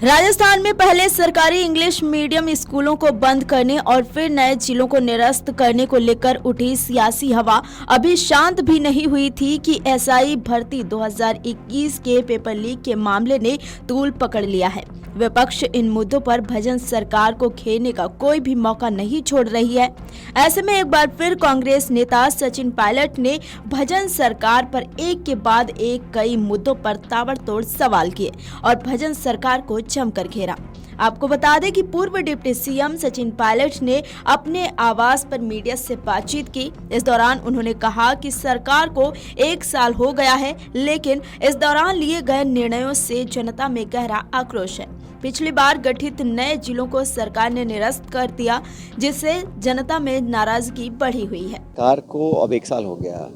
राजस्थान में पहले सरकारी इंग्लिश मीडियम स्कूलों को बंद करने और फिर नए जिलों को निरस्त करने को लेकर उठी सियासी हवा अभी शांत भी नहीं हुई थी कि एसआई भर्ती 2021 के पेपर लीक के मामले ने तूल पकड़ लिया है। विपक्ष इन मुद्दों पर भजन सरकार को घेरने का कोई भी मौका नहीं छोड़ रही है। ऐसे में एक बार फिर कांग्रेस नेता सचिन पायलट ने भजन सरकार पर एक के बाद एक कई मुद्दों पर ताबड़तोड़ सवाल किए और भजन सरकार को जमकर घेरा। आपको बता दें कि पूर्व डिप्टी सीएम सचिन पायलट ने अपने आवास पर मीडिया से बातचीत की। इस दौरान उन्होंने कहा कि सरकार को 1 साल हो गया है, लेकिन इस दौरान लिए गए निर्णयों से जनता में गहरा आक्रोश है। पिछली बार गठित नए जिलों को सरकार ने निरस्त कर दिया, जिससे जनता में नाराजगी बढ़ी हुई है। सरकार को अब 1 साल हो गया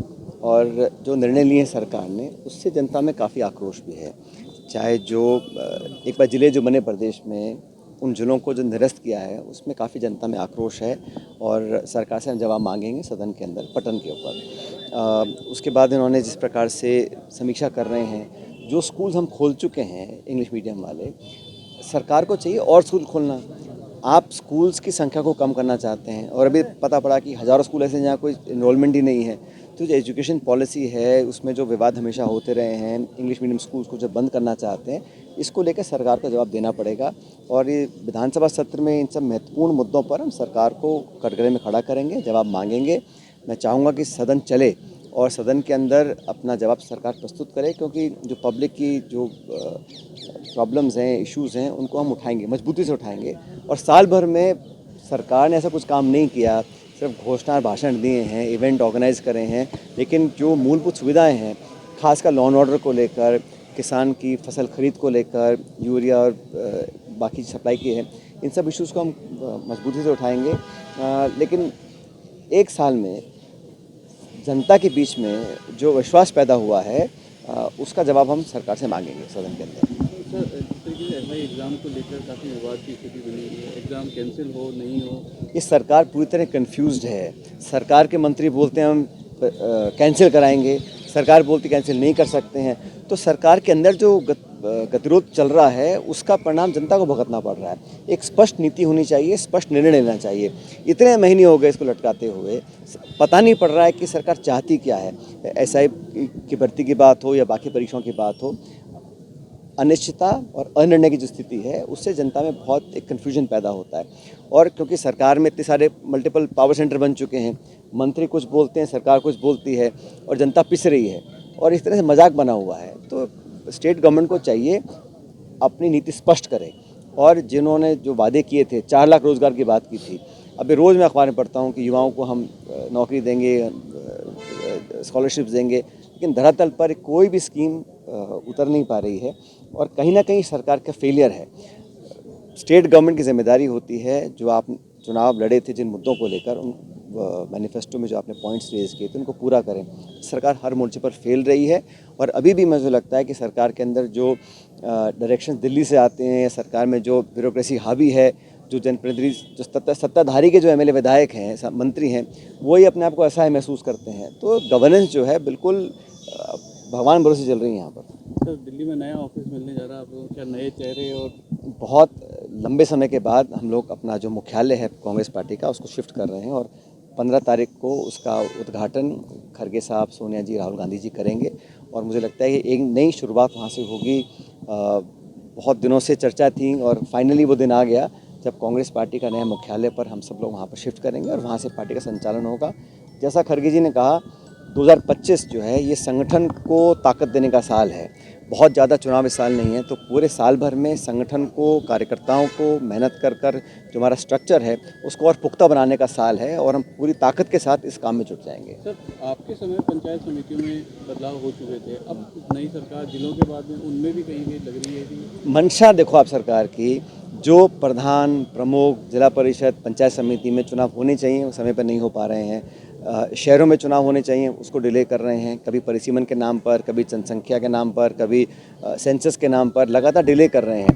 और जो निर्णय लिए सरकार ने उससे जनता में काफ़ी आक्रोश भी है। चाहे जो एक बार ज़िले जो बने प्रदेश में, उन ज़िलों को जो निरस्त किया है उसमें काफ़ी जनता में आक्रोश है और सरकार से हम जवाब मांगेंगे सदन के अंदर पटन के ऊपर। उसके बाद इन्होंने जिस प्रकार से समीक्षा कर रहे हैं, जो स्कूल हम खोल चुके हैं इंग्लिश मीडियम वाले, सरकार को चाहिए और स्कूल खोलना। आप स्कूल्स की संख्या को कम करना चाहते हैं और अभी पता पड़ा कि हज़ारों स्कूल ऐसे हैं जहाँ कोई इनरोलमेंट ही नहीं है। तो जो एजुकेशन पॉलिसी है उसमें जो विवाद हमेशा होते रहे हैं, इंग्लिश मीडियम स्कूल्स को जब बंद करना चाहते हैं, इसको लेकर सरकार को जवाब देना पड़ेगा। और ये विधानसभा सत्र में इन सब महत्वपूर्ण मुद्दों पर हम सरकार को कटघरे में खड़ा करेंगे, जवाब मांगेंगे। मैं चाहूँगा कि सदन चले और सदन के अंदर अपना जवाब सरकार प्रस्तुत करे, क्योंकि जो पब्लिक की जो प्रॉब्लम्स हैं, इश्यूज़ हैं, उनको हम उठाएंगे, मजबूती से उठाएंगे। और साल भर में सरकार ने ऐसा कुछ काम नहीं किया, सिर्फ घोषणा भाषण दिए हैं, इवेंट ऑर्गेनाइज करे हैं, लेकिन जो मूलभूत सुविधाएं हैं, खासकर लॉ एंड ऑर्डर को लेकर, किसान की फसल खरीद को लेकर, यूरिया और बाकी सप्लाई की है, इन सब इश्यूज़ को हम मजबूती से उठाएंगे। लेकिन 1 साल में जनता के बीच में जो विश्वास पैदा हुआ है, उसका जवाब हम सरकार से मांगेंगे सदन के अंदर। सर, जिस तरीके से एसआई एग्ज़ाम को लेकर काफ़ी विवाद की स्थिति बनी हुई है, एग्ज़ाम कैंसिल हो नहीं हो, ये सरकार पूरी तरह कंफ्यूज्ड है। सरकार के मंत्री बोलते हैं हम कैंसिल कराएंगे, सरकार बोलती कैंसिल नहीं कर सकते हैं। तो सरकार के अंदर जो गतिरोध चल रहा है उसका परिणाम जनता को भुगतना पड़ रहा है। एक स्पष्ट नीति होनी चाहिए, स्पष्ट निर्णय लेना चाहिए। इतने महीने हो गए इसको लटकाते हुए, पता नहीं पड़ रहा है कि सरकार चाहती क्या है। एसआई की भर्ती की बात हो या बाकी परीक्षाओं की बात हो, अनिश्चितता और अनिर्णय की जो स्थिति है उससे जनता में बहुत एक कन्फ्यूजन पैदा होता है। और क्योंकि सरकार में इतने सारे मल्टीपल पावर सेंटर बन चुके हैं, मंत्री कुछ बोलते हैं, सरकार कुछ बोलती है और जनता पिस रही है और इस तरह से मजाक बना हुआ है। तो स्टेट गवर्नमेंट को चाहिए अपनी नीति स्पष्ट करे। और जिन्होंने जो वादे किए थे, 4 लाख रोज़गार की बात की थी, अभी रोज़ मैं अखबार में पढ़ता हूँ कि युवाओं को हम नौकरी देंगे, स्कॉलरशिप्स देंगे, लेकिन धरातल पर कोई भी स्कीम उतर नहीं पा रही है और कहीं ना कहीं सरकार का फेलियर है। स्टेट गवर्नमेंट की जिम्मेदारी होती है, जो आप चुनाव लड़े थे जिन मुद्दों को लेकर, उन मैनिफेस्टो में जो आपने पॉइंट्स रेज किए थे उनको पूरा करें। सरकार हर मोर्चे पर फेल रही है और अभी भी मुझे लगता है कि सरकार के अंदर जो डायरेक्शन दिल्ली से आते हैं या सरकार में जो ब्यूरोक्रेसी हावी है, जो जनप्रतिनिधि, जो सत्ताधारी के जो एमएलए विधायक हैं, मंत्री हैं, वही अपने आप को असहाय महसूस करते हैं। तो गवर्नेंस जो है बिल्कुल भगवान भरोसे चल रही है यहाँ पर। सर, दिल्ली में नया ऑफिस मिलने जा रहा है आपको, क्या नए चेहरे? और बहुत लंबे समय के बाद हम लोग अपना जो मुख्यालय है कांग्रेस पार्टी का, उसको शिफ्ट कर रहे हैं और 15 तारीख को उसका उद्घाटन खड़गे साहब, सोनिया जी, राहुल गांधी जी करेंगे और मुझे लगता है कि एक नई शुरुआत वहाँ से होगी। बहुत दिनों से चर्चा थी और फाइनली वो दिन आ गया जब कांग्रेस पार्टी का नया मुख्यालय पर हम सब लोग वहाँ पर शिफ्ट करेंगे और वहाँ से पार्टी का संचालन होगा। जैसा खड़गे जी ने कहा, 2025 जो है ये संगठन को ताकत देने का साल है। बहुत ज़्यादा चुनाव इस साल नहीं है, तो पूरे साल भर में संगठन को, कार्यकर्ताओं को मेहनत कर कर जो हमारा स्ट्रक्चर है उसको और पुख्ता बनाने का साल है और हम पूरी ताकत के साथ इस काम में जुट जाएंगे। सर, आपके समय पंचायत समितियों में बदलाव हो चुके थे, अब नई सरकार जिलों के बाद में उनमें भी कहीं कहीं लग रही है कि मंशा देखो आप सरकार की, जो प्रधान, प्रमुख, जिला परिषद, पंचायत समिति में चुनाव होने चाहिए वो समय पर नहीं हो पा रहे हैं। शहरों में चुनाव होने चाहिए, उसको डिले कर रहे हैं, कभी परिसीमन के नाम पर, कभी जनसंख्या के नाम पर, कभी सेंसस के नाम पर लगातार डिले कर रहे हैं।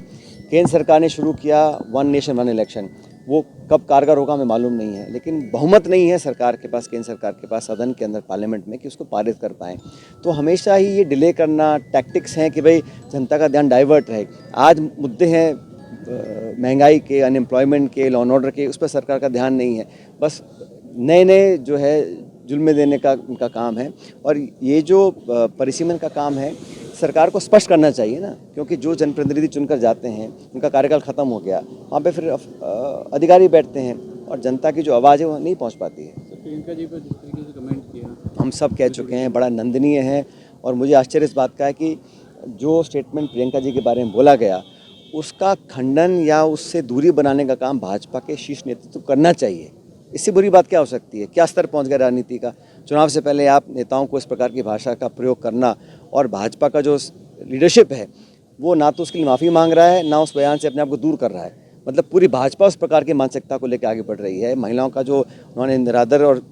केंद्र सरकार ने शुरू किया वन नेशन वन इलेक्शन, वो कब कारगर होगा हमें मालूम नहीं है, लेकिन बहुमत नहीं है सरकार के पास, केंद्र सरकार के पास, सदन के अंदर, पार्लियामेंट में, कि उसको पारित कर पाएँ। तो हमेशा ही ये डिले करना टैक्टिक्स हैं कि भाई जनता का ध्यान डाइवर्ट रहे। आज मुद्दे हैं महंगाई के, अनएम्प्लॉयमेंट के, लॉ एंड ऑर्डर के, उस पर सरकार का ध्यान नहीं है। बस नए जो है जुल्म देने का उनका काम है। और ये जो परिसीमन का काम है सरकार को स्पष्ट करना चाहिए ना, क्योंकि जो जनप्रतिनिधि चुनकर जाते हैं उनका कार्यकाल ख़त्म हो गया, वहाँ पे फिर अधिकारी बैठते हैं और जनता की जो आवाज़ है वो नहीं पहुँच पाती है। तो प्रियंका जी पर जिस तरीके से कमेंट किया, हम सब कह चुके हैं, बड़ा निंदनीय है। और मुझे आश्चर्य इस बात का है कि जो स्टेटमेंट प्रियंका जी के बारे में बोला गया उसका खंडन या उससे दूरी बनाने का काम भाजपा के शीर्ष नेतृत्व को करना चाहिए। इससे बुरी बात क्या हो सकती है? क्या स्तर पहुंच गया राजनीति का? चुनाव से पहले आप नेताओं को इस प्रकार की भाषा का प्रयोग करना, और भाजपा का जो लीडरशिप है वो ना तो उसके लिए माफ़ी मांग रहा है, ना उस बयान से अपने आप को दूर कर रहा है। मतलब पूरी भाजपा उस प्रकार की मानसिकता को लेकर आगे बढ़ रही है। महिलाओं का जो उन्होंने निरादर और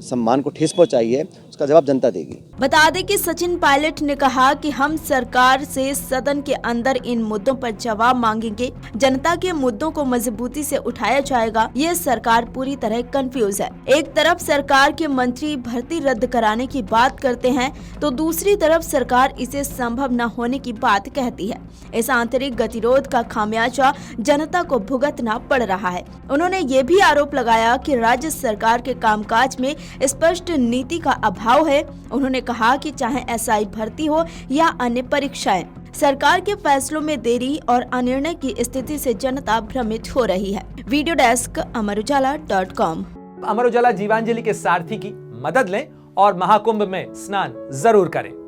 सम्मान को ठेस पहुंचाई है, उसका जवाब जनता देगी। बता दें कि सचिन पायलट ने कहा कि हम सरकार से सदन के अंदर इन मुद्दों पर जवाब मांगेंगे, जनता के मुद्दों को मजबूती से उठाया जाएगा। ये सरकार पूरी तरह कंफ्यूज है। एक तरफ सरकार के मंत्री भर्ती रद्द कराने की बात करते हैं तो दूसरी तरफ सरकार इसे संभव न होने की बात कहती है। इस आंतरिक गतिरोध का खामियाजा जनता को भुगतना पड़ रहा है। उन्होंने ये भी आरोप लगाया कि राज्य सरकार के कामकाज में स्पष्ट नीति का अभाव है। उन्होंने कहा कि चाहे एसआई भर्ती हो या अन्य परीक्षाएं, सरकार के फैसलों में देरी और अनिर्णय की स्थिति से जनता भ्रमित हो रही है। Video desk amarujala.com। Amar Ujala Jeevanjali के सारथी की मदद लें और महाकुंभ में स्नान जरूर करें।